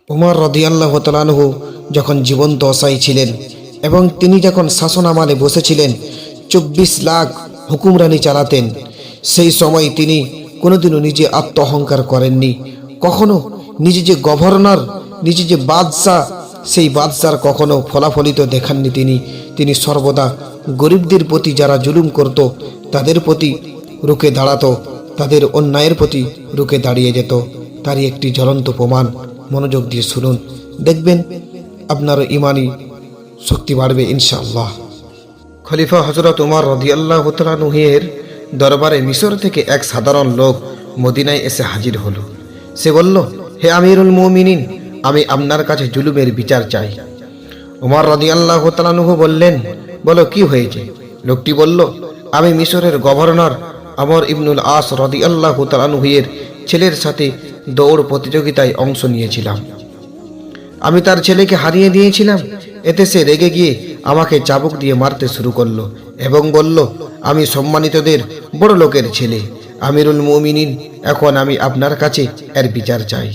উমর রাদিয়াল্লাহু তাআলা আনহু যখন জীবন্ত অসাই ছিলেন এবং তিনি যখন শাসন আমলে বসেছিলেন 24 লাখ হুকুমরানি চালাতেন, সেই সময় তিনি কোনোদিনও নিজে আত্ম অহংকার করেননি। কখনো নিজে যে গভর্নর, নিজে যে বাদশাহ, সেই বাদশার কখনো ফলাফলিত দেখাননি তিনি সর্বদা গরিবদের প্রতি যারা জুলুম করত তাদের প্রতি রুখে দাঁড়াতো, তাদের অন্যায়ের প্রতি রুখে দাঁড়িয়ে যেত। তারই একটি জ্বলন্ত প্রমাণ। মনোযোগ দিয়ে শুনুন, দেখবেন আপনার ইমানি শক্তি বাড়বে ইনশাআল্লাহ। খলিফা হযরত উমর রাদিয়াল্লাহু তাআলা আনহু-এর দরবারে মিশর থেকে এক সাধারণ লোক মদিনায় এসে হাজির হলো। সে বলল, হে আমিরুল মুমিনিন, আমি আপনার কাছে জুলুমের বিচার চাই। উমর রাদিয়াল্লাহু তাআলা আনহু বললেন, বলো কি হয়েছে? লোকটি বলল, আমি মিশরের গভর্নর আমর ইবনুল আস রাদিয়াল্লাহু তাআলা আনহু-এর ছেলের সাথে দৌড় প্রতিযোগিতায় অংশ নিয়েছিলাম। আমি তার ছেলেকে হারিয়ে দিয়েছিলাম। এতে সে রেগে গিয়ে আমাকে চাবুক দিয়ে মারতে শুরু করলো এবং বলল, আমি সম্মানিতদের বড় লোকের ছেলে, আমিরুল মুমিনিন, এখন আমি আপনার কাছে এর বিচার চাই।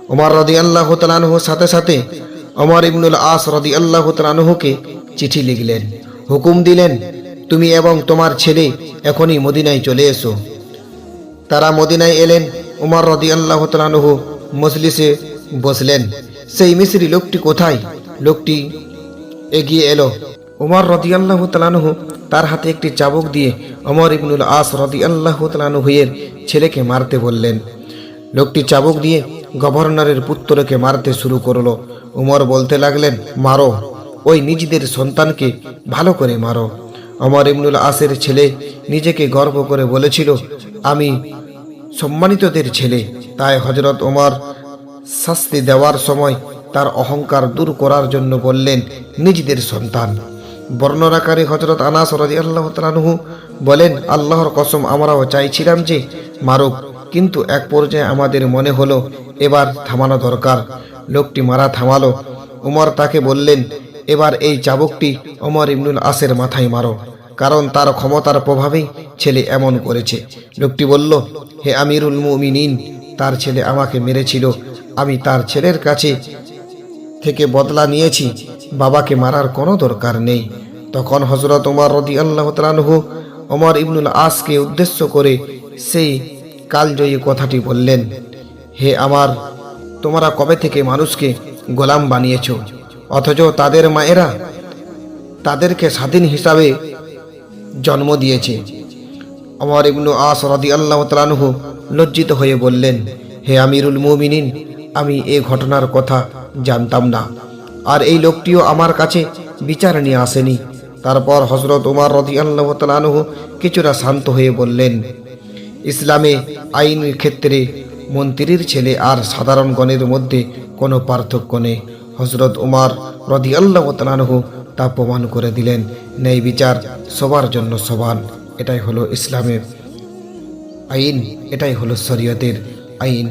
ওমর রাদিয়াল্লাহু তাআলা আনহুর সাথে সাথে ওমর ইবনুল আস রাদিয়াল্লাহু তাআলা আনহুকে চিঠি লিখলেন, হুকুম দিলেন, তুমি এবং তোমার ছেলে এখনই মদিনায় চলে এসো। তারা মদিনায় এলেন। ওমর রাদিয়াল্লাহু তাআলা আনহু মজলিসে বসলেন। সেই মিশরি লোকটি কোথায়? লোকটি এগিয়ে এলো। ওমর রাদিয়াল্লাহু তাআলা আনহু তার হাতে একটি চাবুক দিয়ে ওমর ইবনুল আস রাদিয়াল্লাহু তাআলা আনহু-এর ছেলেকে মারতে বললেন। লোকটি চাবুক দিয়ে গভর্নরের পুত্রকে মারতে শুরু করলো। ওমর বলতে লাগলেন, মারো, ওই নিজেদের সন্তানকে ভালো করে মারো। ওমর ইবনুল আসের ছেলে নিজেকে গর্ব করে বলেছিল, আমি সম্মানিতদের ছেলে। তাই হযরত ওমর শাস্তি দেওয়ার সময় তার অহংকার দূর করার জন্য বললেন, নিজেদের সন্তান। বর্ণনাকারী হযরত আনাস রাদিয়াল্লাহু তাআলা আনহু বলেন, আল্লাহর কসম, আমরাও চাইছিলাম যে মারুক, কিন্তু এক পর্যায়ে আমাদের মনে হলো এবার থামানো দরকার। লোকটি মারা থামালো। উমর তাকে বললেন, এবার এই চাবুকটি ওমর ইবনুল আসের মাথায় মারো, কারণ তার ক্ষমতার প্রভাবেই ছেলে এমন করেছে। লোকটি বলল, হে আমিরুল মুমিনিন, তার ছেলে আমাকে মেরেছিল, আমি তার ছেলের কাছে থেকে বদলা নিয়েছি, বাবাকে মারার কোনো দরকার নেই। তখন হযরত ওমর রাদিয়াল্লাহু তাআলা আনহু ওমর ইবনুল আসকে উদ্দেশ্য করে সেই কালজয়ী কথাটি বললেন, হে আমার, তোমরা কবে থেকে মানুষকে গোলাম বানিয়েছ, অথচ তাদের মায়েরা তাদেরকে স্বাধীন হিসাবে জন্ম দিয়েছে। ওমর ইবনুল আস রাদিয়াল্লাহু তাআলা আনহু লজ্জিত হয়ে বললেন, হে আমিরুল মুমিনিন, আমি এই ঘটনার কথা জানতাম না, আর এই লোকটিও আমার কাছে বিচার নিয়ে আসেনি। তারপর হযরত ওমর রাদিয়াল্লাহু তাআলা আনহু কিছুটা শান্ত হয়ে বললেন, ইসলামে আইনের ক্ষেত্রে মন্ত্রীর ছেলে আর সাধারণ গণের মধ্যে কোনো পার্থক্য নেই। হযরত ওমর রাদিয়াল্লাহু তাআলা আনহু তা প্রমাণ করে দিলেন। ন্যায় বিচার সবার জন্য সমান, এটাই হলো ইসলামের আইন, এটাই হলো শরীয়তের আইন।